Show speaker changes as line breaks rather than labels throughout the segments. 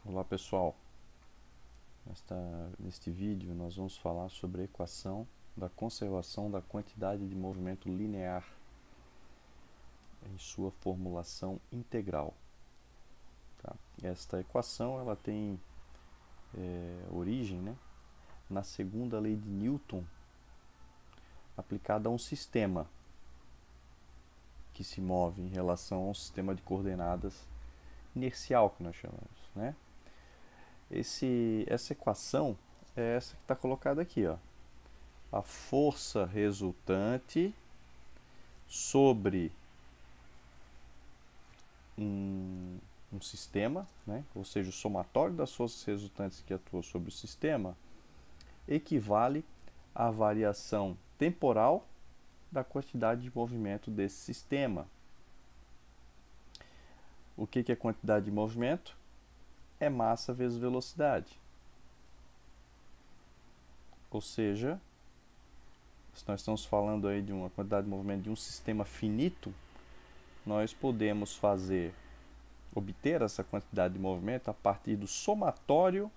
Olá pessoal, neste vídeo nós vamos falar sobre a equação da conservação da quantidade de movimento linear em sua formulação integral. Tá? Esta equação ela tem origem, na segunda lei de Newton aplicada a um sistema que se move em relação a um sistema de coordenadas inercial, que nós chamamos. Essa equação é essa que está colocada aqui, ó. A força resultante sobre um sistema, ou seja, o somatório das forças resultantes que atuam sobre o sistema, equivale à variação temporal da quantidade de movimento desse sistema. O que é quantidade de movimento? É massa vezes velocidade. Ou seja, se nós estamos falando aí de uma quantidade de movimento de um sistema finito, nós podemos obter essa quantidade de movimento a partir do somatório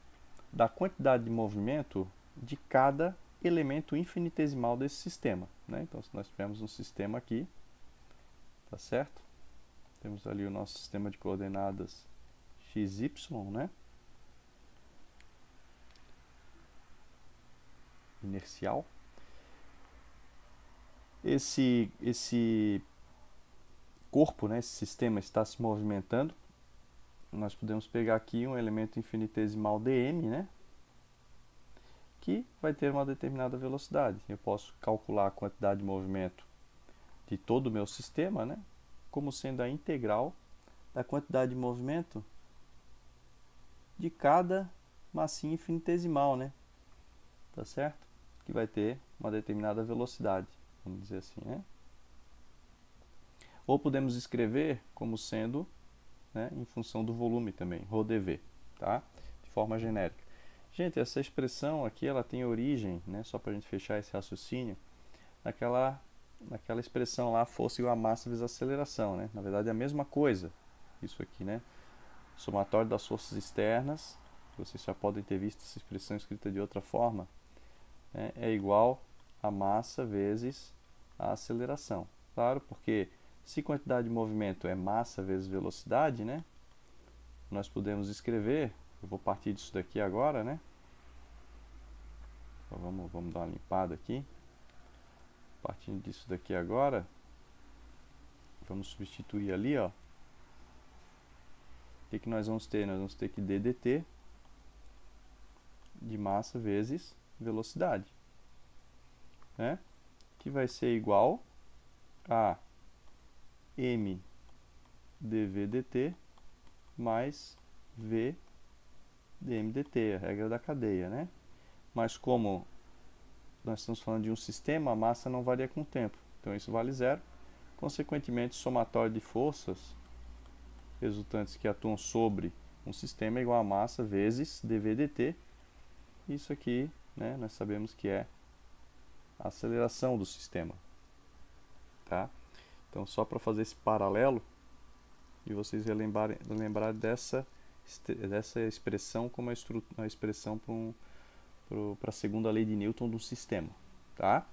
da quantidade de movimento de cada elemento infinitesimal desse sistema. Então, se nós tivermos um sistema aqui, tá certo? Temos ali o nosso sistema de coordenadas x, y, inercial. Esse corpo, esse sistema está se movimentando. Nós podemos pegar aqui um elemento infinitesimal dm, que vai ter uma determinada velocidade. Eu posso calcular a quantidade de movimento de todo o meu sistema, como sendo a integral da quantidade de movimento de cada massinha infinitesimal, tá certo? Que vai ter uma determinada velocidade, vamos dizer assim, Ou podemos escrever como sendo, em função do volume também, ρdv, tá? De forma genérica. Gente, essa expressão aqui, ela tem origem, só para a gente fechar esse raciocínio, naquela expressão lá, força igual a massa vezes aceleração, Na verdade é a mesma coisa, isso aqui, Somatório das forças externas, vocês já podem ter visto essa expressão escrita de outra forma, é igual a massa vezes a aceleração. Claro, porque se quantidade de movimento é massa vezes velocidade, nós podemos escrever, eu vou partir disso daqui agora, Então vamos dar uma limpada aqui. Partindo disso daqui agora, vamos substituir ali, ó. O que nós vamos ter? Nós vamos ter que ddt de massa vezes velocidade, que vai ser igual a m dv dt mais v dm dt, a regra da cadeia, Mas como nós estamos falando de um sistema, a massa não varia com o tempo, então isso vale zero. Consequentemente, o somatório de forças resultantes que atuam sobre um sistema é igual a massa vezes dv dt. Isso aqui, nós sabemos que é a aceleração do sistema, tá? Então, só para fazer esse paralelo e vocês lembrarem dessa expressão como uma expressão para a segunda lei de Newton do sistema, tá?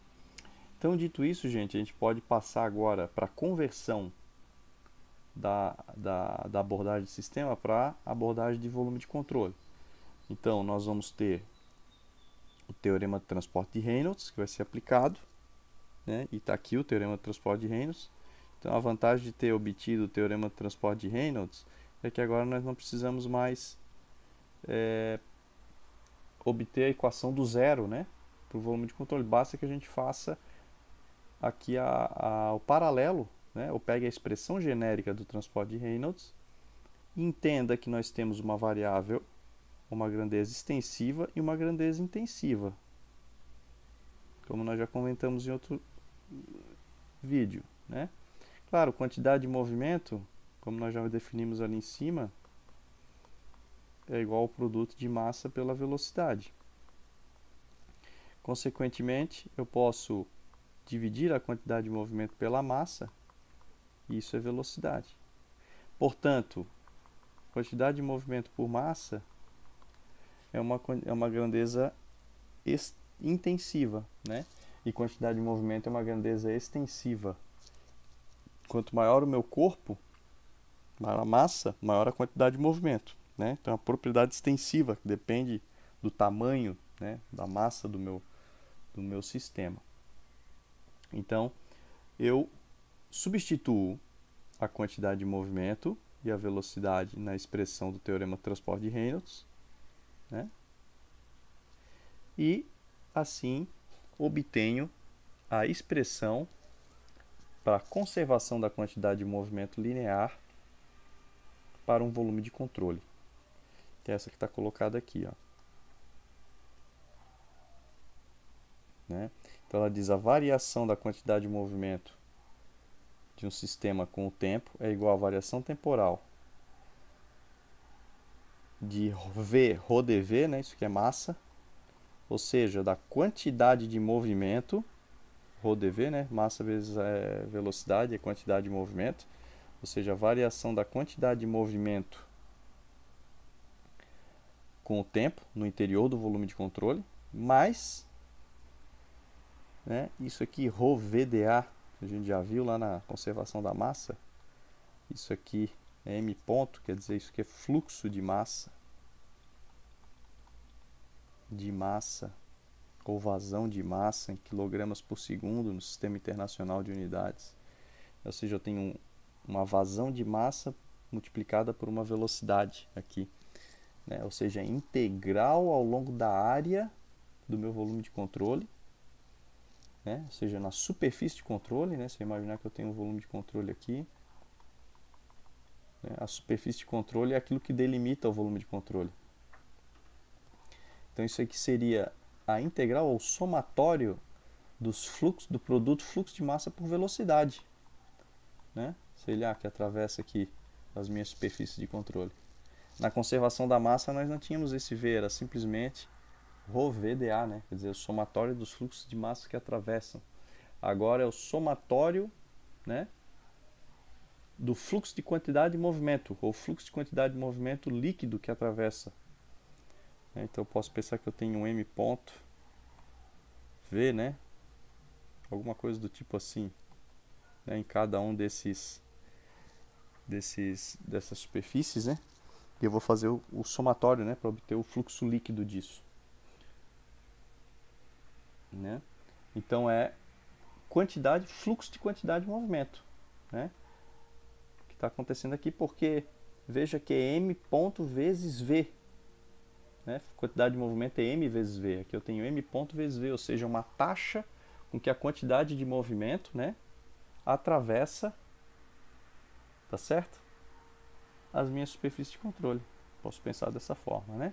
Então, dito isso, gente, a gente pode passar agora para a conversão da abordagem de sistema para a abordagem de volume de controle. Então, nós vamos ter o teorema de transporte de Reynolds, que vai ser aplicado, e está aqui o teorema de transporte de Reynolds. Então, a vantagem de ter obtido o teorema de transporte de Reynolds é que agora nós não precisamos mais obter a equação do zero, para o volume de controle. Basta que a gente faça aqui o paralelo, ou pegue a expressão genérica do transporte de Reynolds e entenda que nós temos uma variável, uma grandeza extensiva e uma grandeza intensiva, como nós já comentamos em outro vídeo, Claro, quantidade de movimento, como nós já definimos ali em cima, é igual ao produto de massa pela velocidade. Consequentemente, eu posso dividir a quantidade de movimento pela massa, e isso é velocidade. Portanto, quantidade de movimento por massa é uma grandeza intensiva, né? E quantidade de movimento é uma grandeza extensiva. Quanto maior o meu corpo, maior a massa, maior a quantidade de movimento, né? Então, a propriedade extensiva, que depende do tamanho, né, da massa do meu sistema. Então, eu substituo a quantidade de movimento e a velocidade na expressão do teorema do transporte de Reynolds, né? E, assim, obtenho a expressão para a conservação da quantidade de movimento linear para um volume de controle, que é essa que está colocada aqui, ó. Né? Então ela diz a variação da quantidade de movimento de um sistema com o tempo é igual à variação temporal de V rho dV, né? Isso aqui é massa, ou seja, da quantidade de movimento, rho dV, né? Massa vezes velocidade é quantidade de movimento, ou seja, a variação da quantidade de movimento com o tempo no interior do volume de controle, mais, né, isso aqui, ρ VdA, a gente já viu lá na conservação da massa. Isso aqui é m ponto, quer dizer, isso aqui é fluxo de massa, ou vazão de massa em quilogramas por segundo no Sistema Internacional de Unidades. Ou seja, eu tenho uma vazão de massa multiplicada por uma velocidade aqui, né? Ou seja, é integral ao longo da área do meu volume de controle, né? Ou seja, na superfície de controle, né? Se eu imaginar que eu tenho um volume de controle aqui, né? A superfície de controle é aquilo que delimita o volume de controle. Então isso aqui seria a integral ou somatório dos fluxos, do produto fluxo de massa por velocidade, né? Sei lá, que atravessa aqui as minhas superfícies de controle. Na conservação da massa nós não tínhamos esse V, era simplesmente ρ VdA, né? Quer dizer, o somatório dos fluxos de massa que atravessam. Agora é o somatório, né, do fluxo de quantidade de movimento, ou fluxo de quantidade de movimento líquido que atravessa. Então eu posso pensar que eu tenho um m ponto V, né? Alguma coisa do tipo assim, né, em cada um dessas superfícies, né? E eu vou fazer o somatório, né, para obter o fluxo líquido disso, né? Então é quantidade, fluxo de quantidade de movimento, né? O que está acontecendo aqui, porque veja que é m ponto vezes V, né? Quantidade de movimento é m vezes V. Aqui eu tenho m ponto vezes V, ou seja, uma taxa com que a quantidade de movimento, né, atravessa, tá certo? As minhas superfícies de controle. Posso pensar dessa forma, né?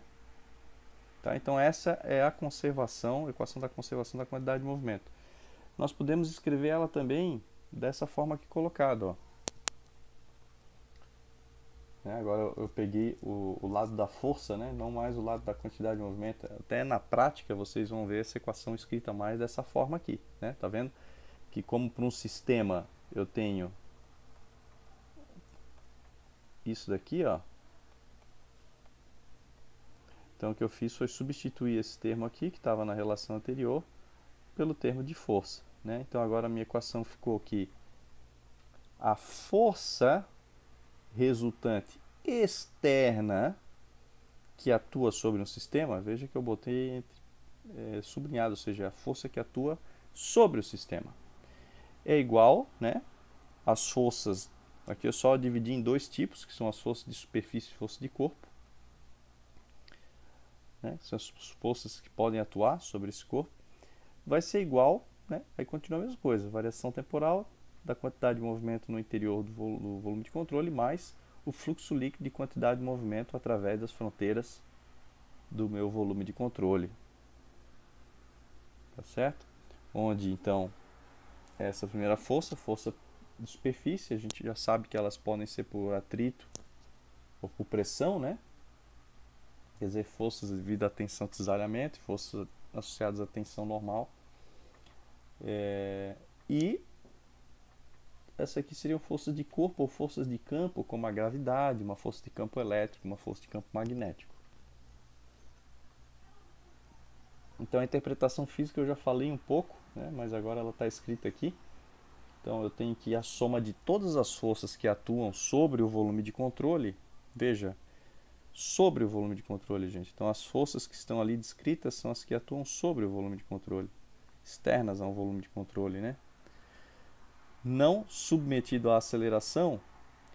Tá? Então essa é a conservação, a equação da conservação da quantidade de movimento. Nós podemos escrever ela também dessa forma aqui colocada, ó. Agora eu peguei o lado da força, né? Não mais o lado da quantidade de movimento. Até na prática vocês vão ver essa equação escrita mais dessa forma aqui, né? Tá vendo? Que como para um sistema eu tenho isso daqui, ó. Então o que eu fiz foi substituir esse termo aqui, que estava na relação anterior, pelo termo de força, né? Então agora a minha equação ficou que a força resultante externa que atua sobre um sistema, veja que eu botei sublinhado, ou seja, a força que atua sobre o sistema, é igual, né, às forças, aqui eu só dividi em dois tipos, que são as forças de superfície e forças de corpo, né, são as forças que podem atuar sobre esse corpo, vai ser igual, né, aí continua a mesma coisa, variação temporal da quantidade de movimento no interior do volume de controle, mais o fluxo líquido de quantidade de movimento através das fronteiras do meu volume de controle. Tá certo? Onde, então, essa primeira força de superfície, a gente já sabe que elas podem ser por atrito ou por pressão, né? Quer dizer, forças devido à tensão de cisalhamento, forças associadas à tensão normal. E essa aqui seriam forças de corpo ou forças de campo, como a gravidade, uma força de campo elétrico, uma força de campo magnético. Então a interpretação física eu já falei um pouco, né, mas agora ela está escrita aqui. Então eu tenho que a soma de todas as forças que atuam sobre o volume de controle, veja, sobre o volume de controle, gente. Então as forças que estão ali descritas são as que atuam sobre o volume de controle, externas ao volume de controle, né? Não submetido à aceleração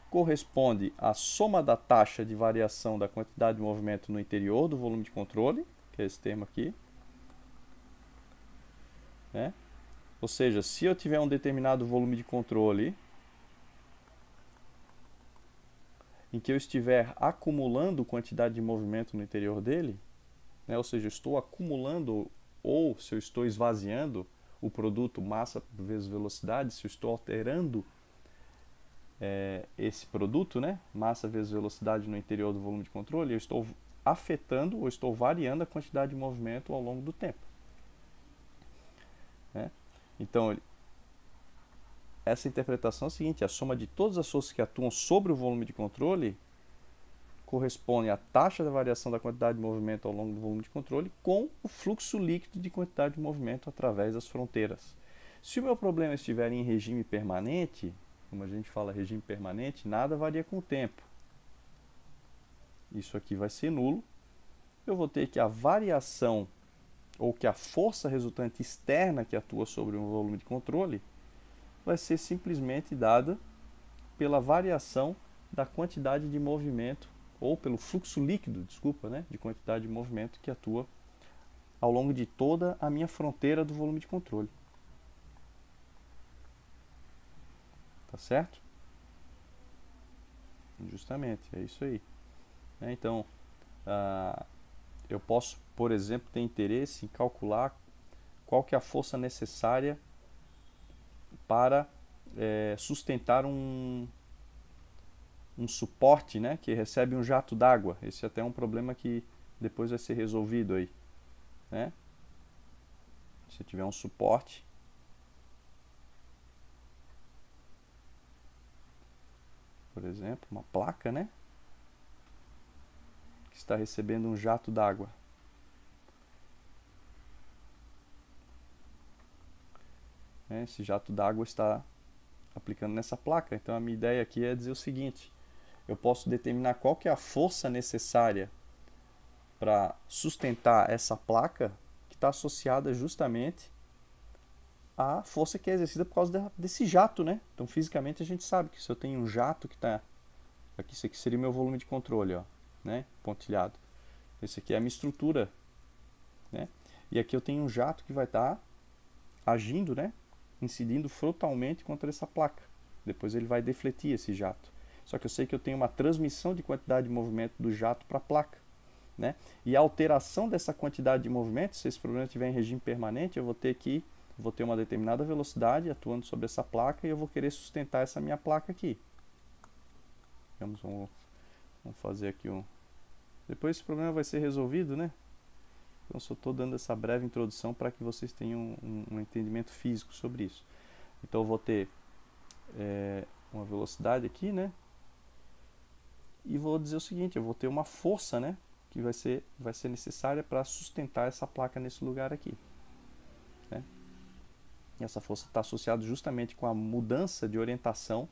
corresponde à soma da taxa de variação da quantidade de movimento no interior do volume de controle, que é esse termo aqui, né? Ou seja, se eu tiver um determinado volume de controle em que eu estiver acumulando quantidade de movimento no interior dele, né? Ou seja, eu estou acumulando, ou se eu estou esvaziando o produto massa vezes velocidade, se eu estou alterando esse produto, né? Massa vezes velocidade no interior do volume de controle, eu estou afetando ou estou variando a quantidade de movimento ao longo do tempo, né? Então, essa interpretação é a seguinte: a soma de todas as forças que atuam sobre o volume de controle corresponde à taxa da variação da quantidade de movimento ao longo do volume de controle com o fluxo líquido de quantidade de movimento através das fronteiras. Se o meu problema estiver em regime permanente, como a gente fala regime permanente, nada varia com o tempo. Isso aqui vai ser nulo. Eu vou ter que a variação, ou que a força resultante externa que atua sobre um volume de controle, vai ser simplesmente dada pela variação da quantidade de movimento, ou pelo fluxo líquido, desculpa, né, de quantidade de movimento que atua ao longo de toda a minha fronteira do volume de controle. Tá certo? Justamente, é isso aí. Então, eu posso, por exemplo, ter interesse em calcular qual que é a força necessária para sustentar um suporte, né, que recebe um jato d'água. Esse até é um problema que depois vai ser resolvido aí, né? Se tiver um suporte, por exemplo, uma placa, né, que está recebendo um jato d'água. Esse jato d'água está aplicando nessa placa. Então a minha ideia aqui é dizer o seguinte: eu posso determinar qual que é a força necessária para sustentar essa placa, que está associada justamente à força que é exercida por causa desse jato, né? Então fisicamente a gente sabe que se eu tenho um jato que está aqui, isso aqui seria meu volume de controle, ó, né? Pontilhado. Esse aqui é a minha estrutura, né? E aqui eu tenho um jato que vai estar agindo, né, incidindo frontalmente contra essa placa. Depois ele vai defletir esse jato. Só que eu sei que eu tenho uma transmissão de quantidade de movimento do jato para a placa, né? E a alteração dessa quantidade de movimento, se esse problema estiver em regime permanente, eu vou ter uma determinada velocidade atuando sobre essa placa e eu vou querer sustentar essa minha placa aqui. Vamos fazer aqui um... Depois esse problema vai ser resolvido, né? Então só estou dando essa breve introdução para que vocês tenham um entendimento físico sobre isso. Então eu vou ter uma velocidade aqui, né? E vou dizer o seguinte: eu vou ter uma força, né, que vai ser necessária para sustentar essa placa nesse lugar aqui, né? E essa força está associada justamente com a mudança de orientação,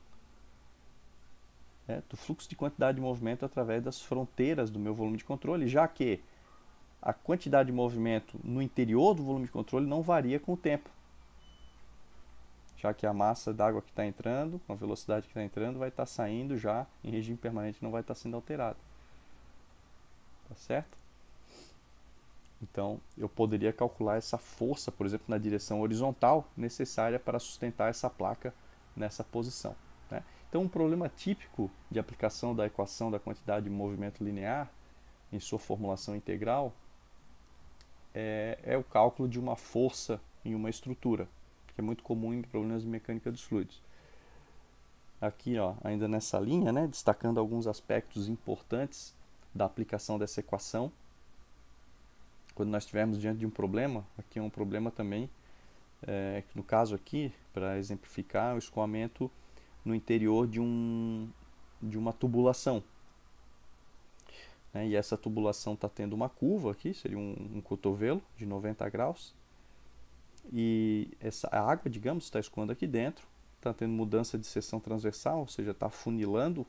né, do fluxo de quantidade de movimento através das fronteiras do meu volume de controle, já que a quantidade de movimento no interior do volume de controle não varia com o tempo, já que a massa d'água que está entrando, com a velocidade que está entrando, vai estar saindo já em regime permanente, não vai estar sendo alterado. Tá certo? Então, eu poderia calcular essa força, por exemplo, na direção horizontal, necessária para sustentar essa placa nessa posição, né? Então, um problema típico de aplicação da equação da quantidade de movimento linear em sua formulação integral é o cálculo de uma força em uma estrutura, que é muito comum em problemas de mecânica dos fluidos. Aqui, ó, ainda nessa linha, né, destacando alguns aspectos importantes da aplicação dessa equação. Quando nós estivermos diante de um problema, aqui é um problema também, no caso aqui, para exemplificar, o escoamento no interior de uma tubulação. Né? E essa tubulação está tendo uma curva aqui, seria um cotovelo de 90 graus. E a água, digamos, está escoando aqui dentro, está tendo mudança de seção transversal, ou seja, está funilando.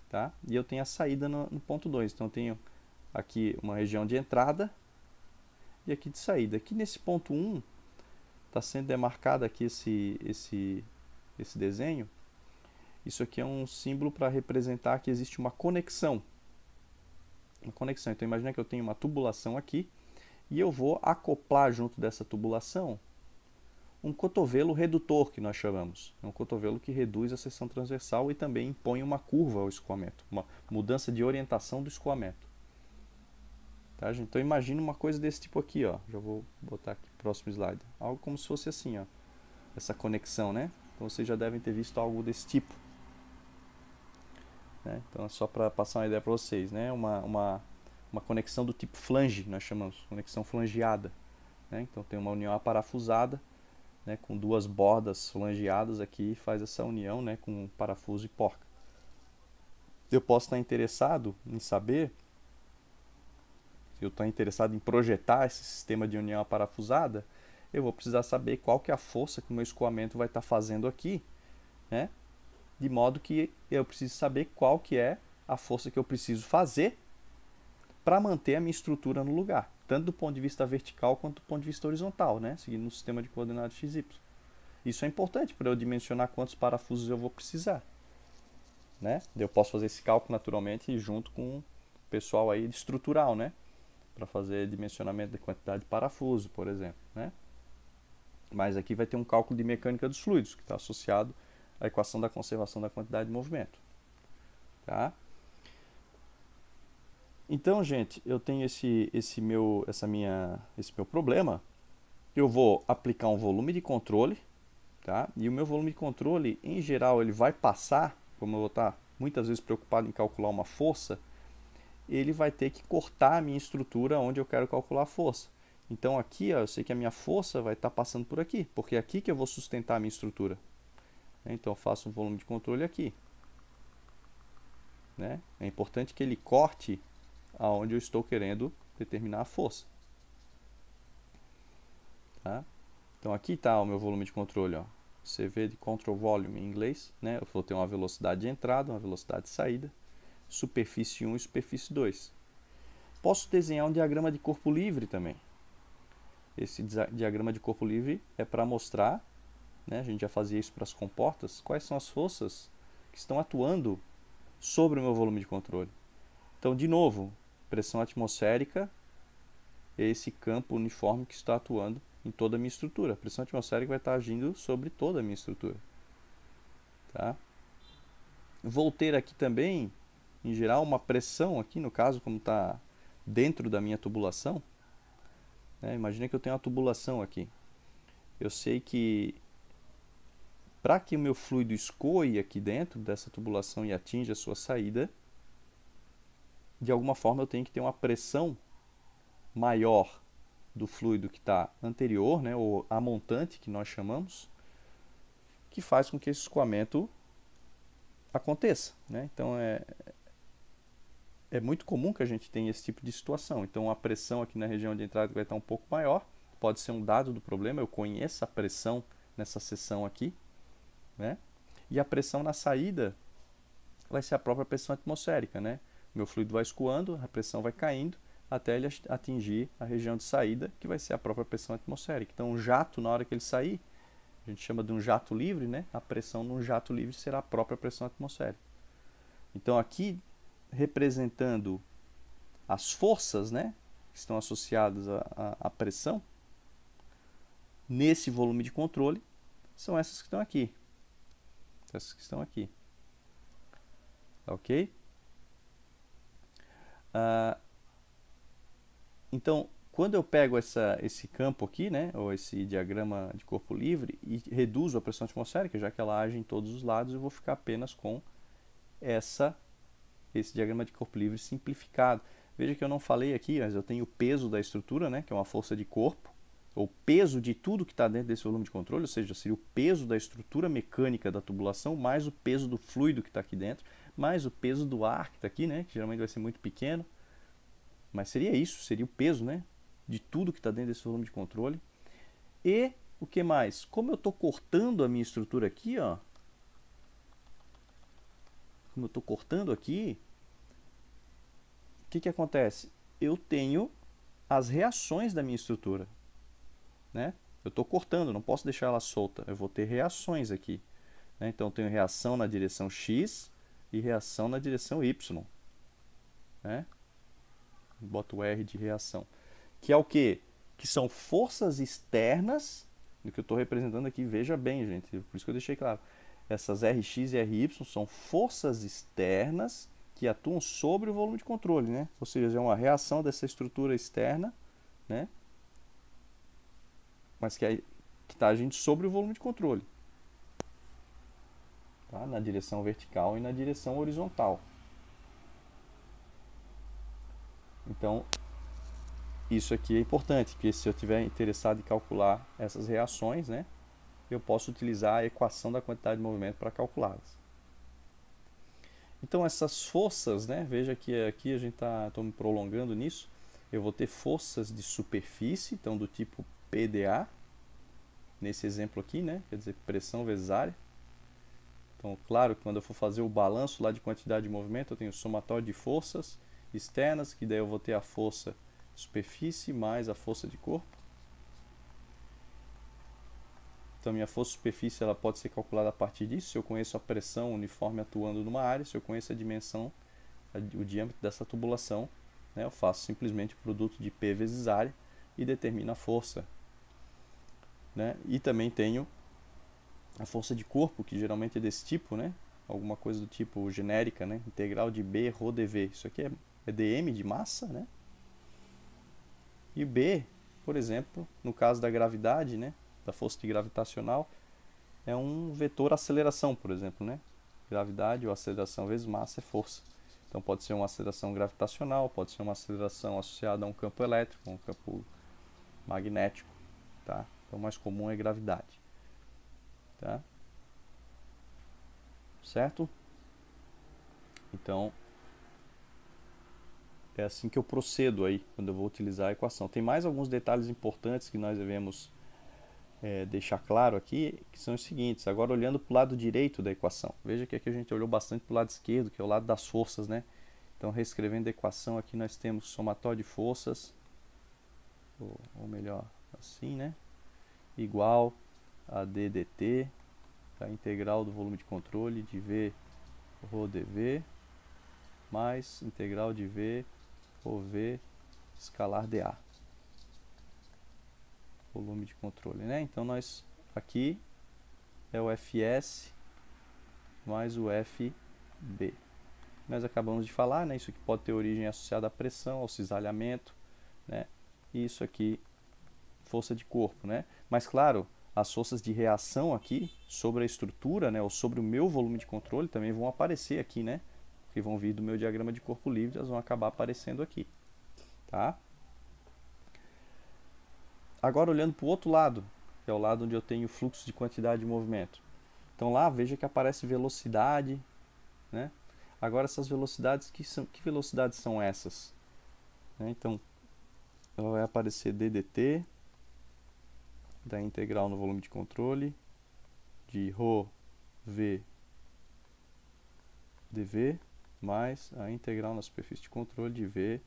Tá? E eu tenho a saída no ponto 2. Então eu tenho aqui uma região de entrada e aqui de saída. Aqui nesse ponto 1 está sendo demarcado aqui esse desenho. Isso aqui é um símbolo para representar que existe uma conexão. Uma conexão. Então imagina que eu tenho uma tubulação aqui e eu vou acoplar junto dessa tubulação um cotovelo redutor, que nós chamamos. É um cotovelo que reduz a seção transversal e também impõe uma curva ao escoamento, uma mudança de orientação do escoamento. Tá, gente? Então imagine uma coisa desse tipo aqui, ó. Já vou botar aqui próximo slide. Algo como se fosse assim, ó. Essa conexão, né? Então vocês já devem ter visto algo desse tipo. Né? Então é só para passar uma ideia para vocês, né? Uma conexão do tipo flange, nós chamamos, conexão flangeada. Né? Então tem uma união aparafusada, né, com duas bordas flangeadas aqui, faz essa união, né, com parafuso e porca. Eu posso estar interessado em saber, se eu estou interessado em projetar esse sistema de união aparafusada, eu vou precisar saber qual que é a força que o meu escoamento vai estar fazendo aqui, né, de modo que eu preciso saber qual que é a força que eu preciso fazer para manter a minha estrutura no lugar, tanto do ponto de vista vertical quanto do ponto de vista horizontal, né, seguindo o sistema de coordenadas XY. Isso é importante para eu dimensionar quantos parafusos eu vou precisar. Né? Eu posso fazer esse cálculo naturalmente junto com o pessoal aí de estrutural, né? Para fazer dimensionamento da quantidade de parafuso, por exemplo. Né? Mas aqui vai ter um cálculo de mecânica dos fluidos, que está associado à equação da conservação da quantidade de movimento. Tá? Então, gente, eu tenho esse meu problema. Eu vou aplicar um volume de controle. Tá? E o meu volume de controle, em geral, ele vai passar, como eu vou estar muitas vezes preocupado em calcular uma força, ele vai ter que cortar a minha estrutura onde eu quero calcular a força. Então aqui, ó, eu sei que a minha força vai estar passando por aqui, porque é aqui que eu vou sustentar a minha estrutura. Então eu faço um volume de controle aqui. Né? É importante que ele corte aonde eu estou querendo determinar a força. Tá? Então aqui está o meu volume de controle, ó. CV de control volume em inglês, né? Eu vou ter uma velocidade de entrada, uma velocidade de saída, superfície 1 e superfície 2. Posso desenhar um diagrama de corpo livre também. Esse diagrama de corpo livre é para mostrar, né? A gente já fazia isso para as comportas, quais são as forças que estão atuando sobre o meu volume de controle. Então, de novo, pressão atmosférica é esse campo uniforme que está atuando em toda a minha estrutura. A pressão atmosférica vai estar agindo sobre toda a minha estrutura. Tá? Vou ter aqui também, em geral, uma pressão aqui, no caso, como está dentro da minha tubulação. Né? Imagina que eu tenho uma tubulação aqui. Eu sei que para que o meu fluido escoe aqui dentro dessa tubulação e atinja a sua saída, de alguma forma eu tenho que ter uma pressão maior do fluido que está anterior, né, ou a montante, que nós chamamos, que faz com que esse escoamento aconteça. Né? Então, é muito comum que a gente tenha esse tipo de situação. Então, a pressão aqui na região de entrada vai estar um pouco maior, pode ser um dado do problema, eu conheço a pressão nessa seção aqui, né? E a pressão na saída vai ser a própria pressão atmosférica. Né? Meu fluido vai escoando, a pressão vai caindo, até ele atingir a região de saída, que vai ser a própria pressão atmosférica. Então, o jato, na hora que ele sair, a gente chama de um jato livre, né? A pressão num jato livre será a própria pressão atmosférica. Então, aqui, representando as forças, né, que estão associadas à pressão, nesse volume de controle, são essas que estão aqui. Essas que estão aqui. Ok? Então, quando eu pego esse campo aqui, né, ou esse diagrama de corpo livre, e reduzo a pressão atmosférica, já que ela age em todos os lados, eu vou ficar apenas com esse diagrama de corpo livre simplificado. Veja que eu não falei aqui, mas eu tenho o peso da estrutura, né, que é uma força de corpo, o peso de tudo que está dentro desse volume de controle, ou seja, seria o peso da estrutura mecânica da tubulação, mais o peso do fluido que está aqui dentro, mais o peso do ar que está aqui, né, que geralmente vai ser muito pequeno, mas seria isso, seria o peso, né, de tudo que está dentro desse volume de controle. E o que mais? Como eu estou cortando a minha estrutura aqui, ó, como eu estou cortando aqui, o que acontece? Eu tenho as reações da minha estrutura, né? Eu estou cortando, não posso deixar ela solta, eu vou ter reações aqui, né? Então eu tenho reação na direção X e reação na direção Y, né? Boto o R de reação, que é o que? Que são forças externas, do que eu estou representando aqui, veja bem, gente, por isso que eu deixei claro. Essas Rx e Ry são forças externas que atuam sobre o volume de controle, né? Ou seja, é uma reação dessa estrutura externa, né? Mas que está agindo sobre o volume de controle, tá? Na direção vertical e na direção horizontal. Então, isso aqui é importante, porque se eu estiver interessado em calcular essas reações, né, eu posso utilizar a equação da quantidade de movimento para calculá-las. Então essas forças, né, veja que aqui a gente estou me prolongando nisso, eu vou ter forças de superfície, então do tipo PDA, nesse exemplo aqui, né, quer dizer, pressão vezes área. Então, claro, quando eu for fazer o balanço lá de quantidade de movimento, eu tenho o somatório de forças externas, que daí eu vou ter a força de superfície mais a força de corpo. Então, minha força de superfície ela pode ser calculada a partir disso, se eu conheço a pressão uniforme atuando numa área, se eu conheço a dimensão, o diâmetro dessa tubulação, né, eu faço simplesmente o produto de P vezes área e determino a força, né? E também tenho a força de corpo, que geralmente é desse tipo, né? Alguma coisa do tipo genérica, né? Integral de B ρ dV. Isso aqui é dm de massa, né? E B, por exemplo, no caso da gravidade, né? Da força de gravitacional, é um vetor aceleração, por exemplo, né? Gravidade ou aceleração vezes massa é força. Então pode ser uma aceleração gravitacional, pode ser uma aceleração associada a um campo elétrico, um campo magnético, tá? Então o mais comum é gravidade, tá? Certo? Então é assim que eu procedo aí quando eu vou utilizar a equação. Tem mais alguns detalhes importantes que nós devemos deixar claro aqui, que são os seguintes. Agora olhando para o lado direito da equação, veja que aqui a gente olhou bastante para o lado esquerdo, que é o lado das forças, né? Então reescrevendo a equação aqui nós temos somatório de forças, ou melhor assim, né? Igual a d dt, a integral do volume de controle de V ρ dV, mais integral de V ρ V escalar dA. Volume de controle, né? Então nós aqui é o Fs mais o Fb. Nós acabamos de falar, né? Isso aqui pode ter origem associada à pressão, ao cisalhamento, né? E isso aqui, força de corpo, né? Mas claro, as forças de reação aqui sobre a estrutura, né? Ou sobre o meu volume de controle também vão aparecer aqui, né? Que vão vir do meu diagrama de corpo livre, elas vão acabar aparecendo aqui, tá? Agora olhando para o outro lado, que é o lado onde eu tenho fluxo de quantidade de movimento. Então lá veja que aparece velocidade, né? Agora essas velocidades, que velocidades são essas? Né? Então ela vai aparecer ddt, da integral no volume de controle, de ρ v dv, mais a integral na superfície de controle de v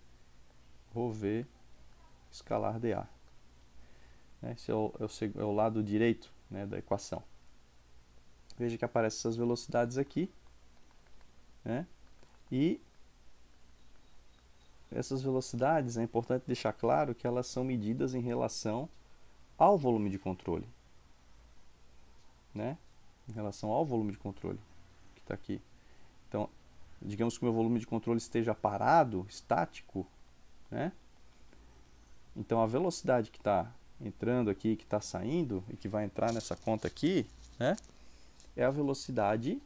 ρ v escalar dA. Esse é o lado direito, né, da equação. Veja que aparecem essas velocidades aqui, né? E essas velocidades, é importante deixar claro que elas são medidas em relação ao volume de controle, né? Em relação ao volume de controle que está aqui. Então, digamos que o meu volume de controle esteja parado, estático, né? Então a velocidade que está entrando aqui, que está saindo e que vai entrar nessa conta aqui, né, é a velocidade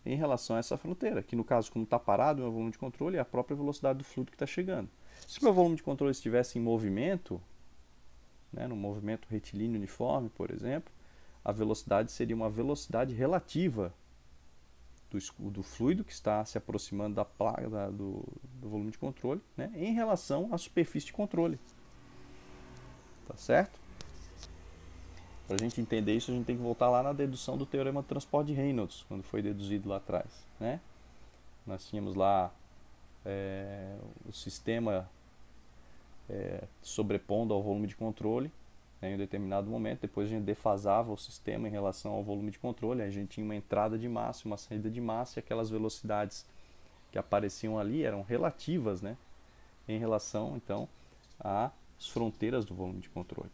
em relação a essa fronteira, que no caso, como está parado o meu volume de controle, é a própria velocidade do fluido que está chegando. Se o meu volume de controle estivesse em movimento, né, no movimento retilíneo uniforme, por exemplo, a velocidade seria uma velocidade relativa do fluido que está se aproximando da placa do volume de controle, né, em relação à superfície de controle. Tá certo? Para a gente entender isso, a gente tem que voltar lá na dedução do teorema do transporte de Reynolds, quando foi deduzido lá atrás, né? Nós tínhamos lá o sistema sobrepondo ao volume de controle, né, em um determinado momento. Depois a gente defasava o sistema em relação ao volume de controle. A gente tinha uma entrada de massa, uma saída de massa, e aquelas velocidades que apareciam ali eram relativas, né, em relação então às fronteiras do volume de controle.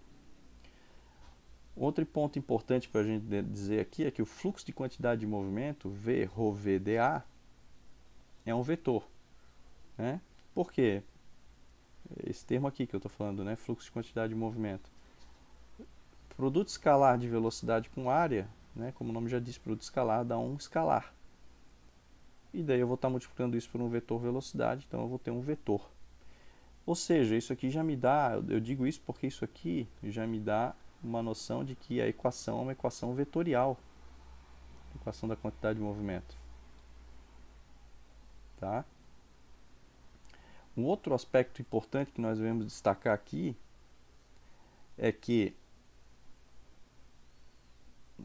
Outro ponto importante para a gente dizer aqui é que o fluxo de quantidade de movimento, V ρ V dA, é um vetor, né? Por quê? Esse termo aqui que eu estou falando, né? Fluxo de quantidade de movimento. Produto escalar de velocidade com área, né? Como o nome já diz, produto escalar dá um escalar. E daí eu vou estar multiplicando isso por um vetor velocidade, então eu vou ter um vetor. Ou seja, isso aqui já me dá, eu digo isso porque isso aqui já me dá uma noção de que a equação é uma equação vetorial, equação da quantidade de movimento. Tá? Um outro aspecto importante que nós devemos destacar aqui é que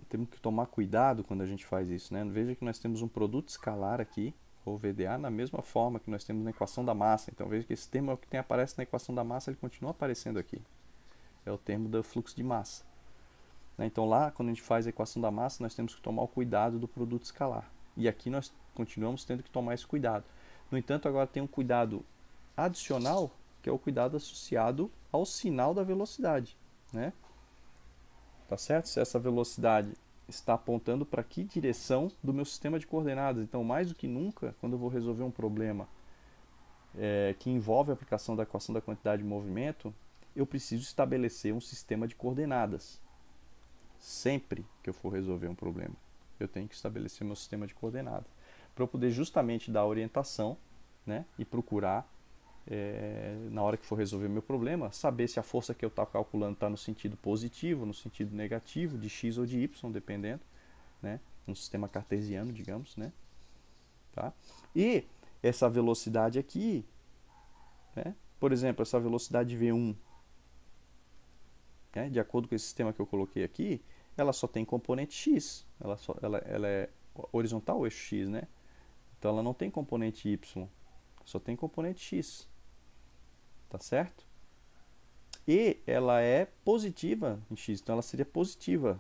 temos que tomar cuidado quando a gente faz isso, né? Veja que nós temos um produto escalar aqui, ou VDA, na mesma forma que nós temos na equação da massa. Então veja que esse termo é o que aparece na equação da massa, ele continua aparecendo aqui. É o termo do fluxo de massa. Então lá, quando a gente faz a equação da massa, nós temos que tomar o cuidado do produto escalar. E aqui nós continuamos tendo que tomar esse cuidado. No entanto, agora tem um cuidado adicional, que é o cuidado associado ao sinal da velocidade, né? Tá certo? Se essa velocidade está apontando para que direção do meu sistema de coordenadas. Então, mais do que nunca, quando eu vou resolver um problema que envolve a aplicação da equação da quantidade de movimento, eu preciso estabelecer um sistema de coordenadas. Sempre que eu for resolver um problema, eu tenho que estabelecer meu sistema de coordenadas para eu poder justamente dar orientação, né, e procurar, na hora que for resolver meu problema, saber se a força que eu estou calculando está no sentido positivo, no sentido negativo, de x ou de y, dependendo, né, um sistema cartesiano, digamos, né, tá? E essa velocidade aqui, né, por exemplo, essa velocidade V1, né, de acordo com esse sistema que eu coloquei aqui, ela só tem componente x, ela é horizontal ao eixo x, né? Então ela não tem componente y, só tem componente x, tá certo? E ela é positiva em x, então ela seria positiva.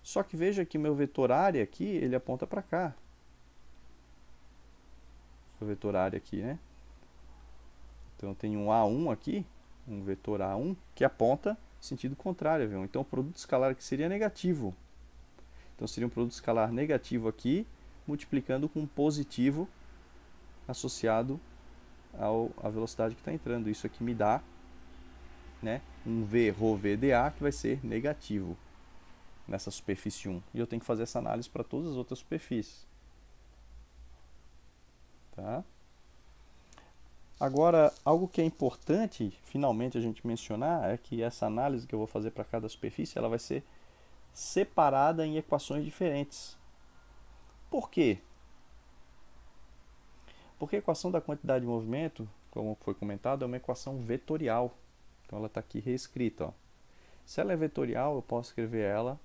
Só que veja que meu vetor área aqui, ele aponta para cá. O vetor área aqui, né? Então eu tenho um A1 aqui, um vetor A1, que aponta sentido contrário, viu? Então o produto escalar aqui seria negativo. Então seria um produto escalar negativo aqui, multiplicando com um positivo associado à velocidade que está entrando. Isso aqui me dá, né, um V ρ V dA que vai ser negativo nessa superfície 1. E eu tenho que fazer essa análise para todas as outras superfícies. Tá? Agora, algo que é importante, finalmente, a gente mencionar, é que essa análise que eu vou fazer para cada superfície, ela vai ser separada em equações diferentes. Por quê? Porque a equação da quantidade de movimento, como foi comentado, é uma equação vetorial. Então ela está aqui reescrita. Ó. Se ela é vetorial, eu posso escrever ela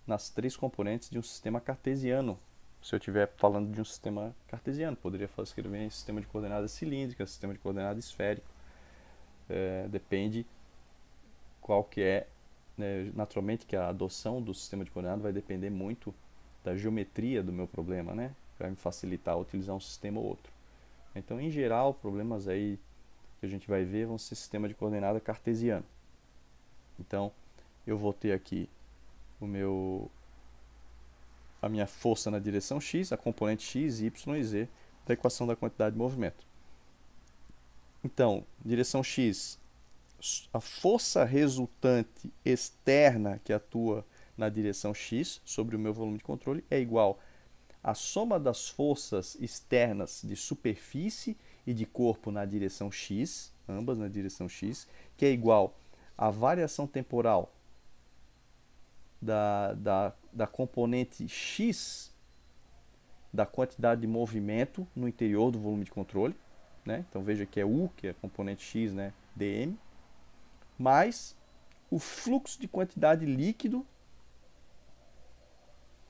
nas três componentes de um sistema cartesiano. Se eu estiver falando de um sistema cartesiano, poderia escrever em sistema de coordenadas cilíndricas, sistema de coordenadas esférico. Depende qual que é, né, naturalmente que a adoção do sistema de coordenadas vai depender muito da geometria do meu problema, né? Vai me facilitar utilizar um sistema ou outro. Então, em geral, problemas aí que a gente vai ver vão ser sistema de coordenada cartesiano. Então, eu vou ter aqui a minha força na direção x, a componente x, y e z da equação da quantidade de movimento. Então, direção x, a força resultante externa que atua na direção x sobre o meu volume de controle é igual à soma das forças externas de superfície e de corpo na direção x, ambas na direção x, que é igual a variação temporal da componente x da quantidade de movimento no interior do volume de controle, né? Então veja que é U, que é a componente x, né? dm, mais o fluxo de quantidade líquido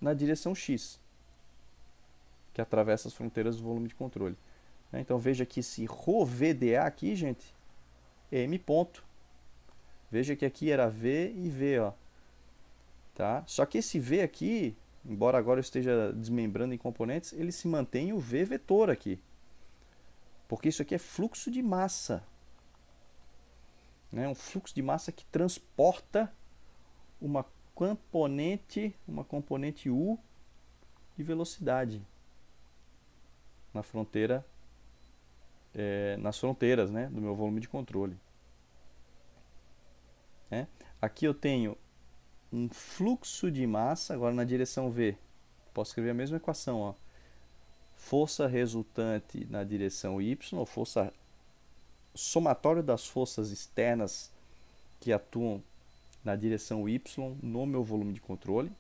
na direção x, que atravessa as fronteiras do volume de controle. Então veja que esse ρVdA aqui, gente, é m ponto. Veja que aqui era V e V, ó. Tá? Só que esse V aqui, embora agora eu esteja desmembrando em componentes, ele se mantém o V vetor aqui. Porque isso aqui é fluxo de massa. Né? Um fluxo de massa que transporta uma componente U de velocidade na fronteira, nas fronteiras, né, do meu volume de controle. Aqui eu tenho um fluxo de massa, agora na direção V. Posso escrever a mesma equação, ó. Força resultante na direção Y, ou força somatório das forças externas que atuam na direção Y no meu volume de controle,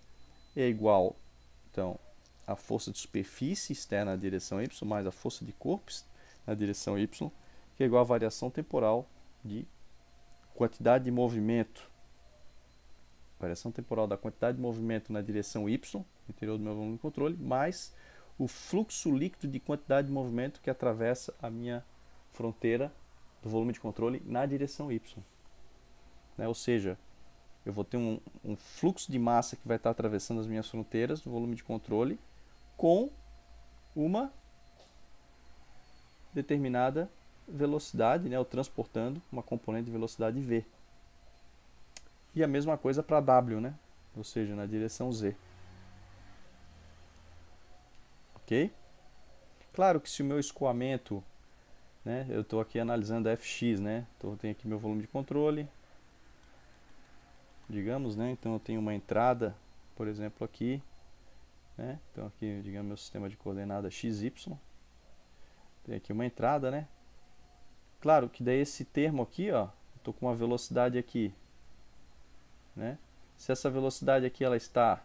é igual, então, a força de superfície externa na direção Y, mais a força de corpo na direção Y, que é igual à variação temporal de quantidade de movimento. Variação temporal da quantidade de movimento na direção Y, no interior do meu volume de controle, mais o fluxo líquido de quantidade de movimento que atravessa a minha fronteira do volume de controle na direção Y. Né? Ou seja, eu vou ter um fluxo de massa que vai estar atravessando as minhas fronteiras do volume de controle com uma determinada velocidade, né? Ou transportando uma componente de velocidade V. E a mesma coisa para W, né? Ou seja, na direção Z. Ok? Claro que se o meu escoamento, né? Eu estou aqui analisando a Fx, né? Então eu tenho aqui meu volume de controle, digamos, né? Então eu tenho uma entrada, por exemplo, aqui, né? Então aqui, digamos, meu sistema de coordenadas XY. Tem aqui uma entrada, né? Claro que daí esse termo aqui, ó, estou com uma velocidade aqui, né? Se essa velocidade aqui ela está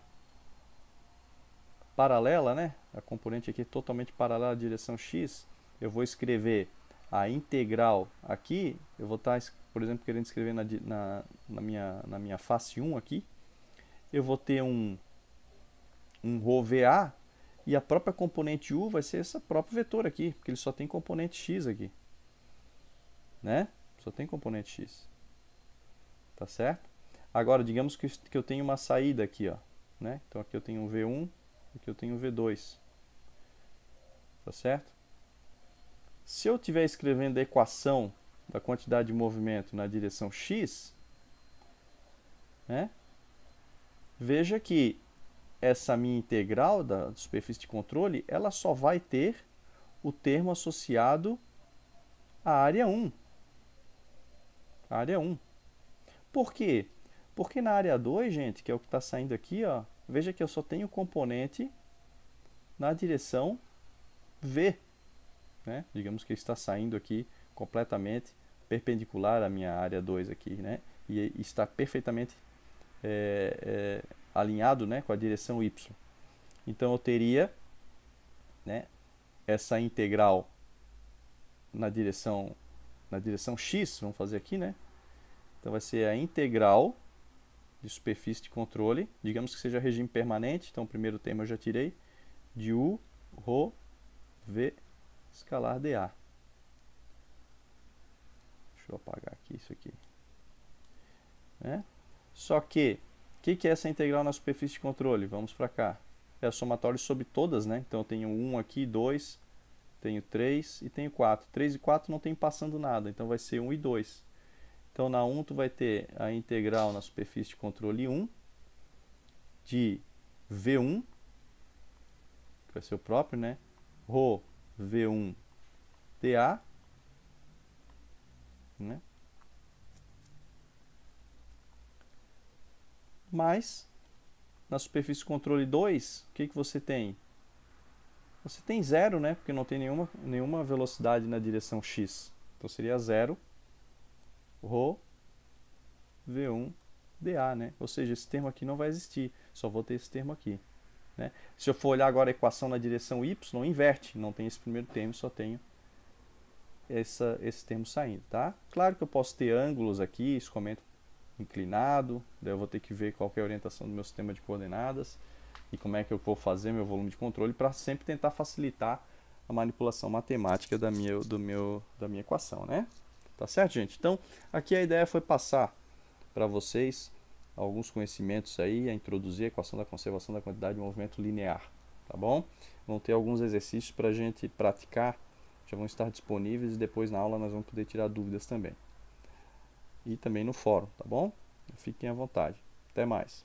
paralela, né? A componente aqui é totalmente paralela à direção x, eu vou escrever a integral aqui, eu vou estar, por exemplo, querendo escrever na minha face 1 aqui, eu vou ter um ρVA, e a própria componente U vai ser esse próprio vetor aqui, porque ele só tem componente x aqui. Né? Só tem componente x. Tá certo? Agora, digamos que eu tenho uma saída aqui, ó, né? Então aqui eu tenho um V1, aqui eu tenho um V2. Tá certo? Se eu estiver escrevendo a equação da quantidade de movimento na direção x, né? Veja que essa minha integral da superfície de controle, ela só vai ter o termo associado à área 1. A área 1. Por quê? Porque na área 2, gente, que é o que está saindo aqui, ó, veja que eu só tenho componente na direção V. Né? Digamos que está saindo aqui completamente perpendicular à minha área 2 aqui, né? E está perfeitamente alinhado, né, com a direção Y. Então eu teria, né, essa integral na direção x, vamos fazer aqui, né? Então vai ser a integral de superfície de controle, digamos que seja regime permanente, então o primeiro termo eu já tirei, de U, ρ, V, escalar dA. Deixa eu apagar aqui isso aqui. Né? Só que, o que é essa integral na superfície de controle? Vamos para cá. É o somatório sobre todas, né? Então eu tenho 1 aqui, 2, tenho 3 e tenho 4. 3 e 4 não tem passando nada, então vai ser 1 e 2. Então na 1 tu vai ter a integral na superfície de controle 1 de V1, que vai ser o próprio, né? Rho V1 dA, né? Mais na superfície de controle 2, o que você tem? Você tem 0, né? Porque não tem nenhuma velocidade na direção x. Então seria 0 ρ V1dA, né? Ou seja, esse termo aqui não vai existir, só vou ter esse termo aqui, né? Se eu for olhar agora a equação na direção y, inverte, não tem esse primeiro termo, só tenho esse termo saindo, tá? Claro que eu posso ter ângulos aqui, isso comenta inclinado, daí eu vou ter que ver qual que é a orientação do meu sistema de coordenadas e como é que eu vou fazer meu volume de controle para sempre tentar facilitar a manipulação matemática da minha equação, né? Tá certo, gente? Então, aqui a ideia foi passar para vocês alguns conhecimentos aí, a introduzir a equação da conservação da quantidade de movimento linear, tá bom? Vão ter alguns exercícios para a gente praticar, já vão estar disponíveis e depois na aula nós vamos poder tirar dúvidas também. E também no fórum, tá bom? Fiquem à vontade. Até mais.